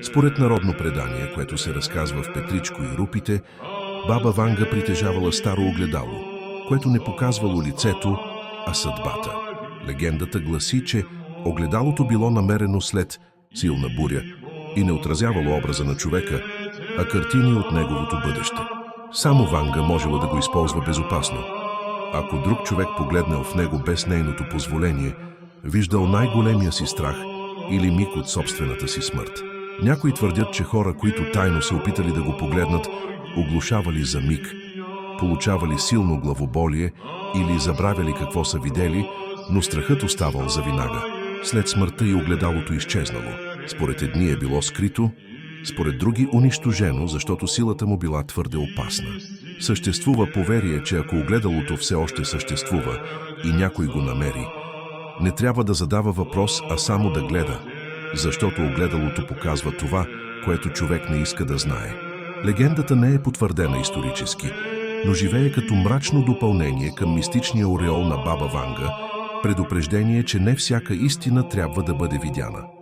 Според народно предание, което се разказва в Петричко и Рупите, баба Ванга притежавала старо огледало, което не показвало лицето, а съдбата. Легендата гласи, че огледалото било намерено след силна буря и не отразявало образа на човека, а картини от неговото бъдеще. Само Ванга можела да го използва безопасно. Ако друг човек погледнал в него без нейното позволение, виждал най-големия си страх или миг от собствената си смърт. Някои твърдят, че хора, които тайно се опитали да го погледнат, оглушавали за миг, получавали силно главоболие или забравяли какво са видели, но страхът оставал завинага. След смъртта и огледалото изчезнало. Според едни е било скрито, според други унищожено, защото силата му била твърде опасна. Съществува поверие, че ако огледалото все още съществува и някой го намери, не трябва да задава въпрос, а само да гледа, защото огледалото показва това, което човек не иска да знае. Легендата не е потвърдена исторически, но живее като мрачно допълнение към мистичния ореол на баба Ванга, предупреждение, че не всяка истина трябва да бъде видяна.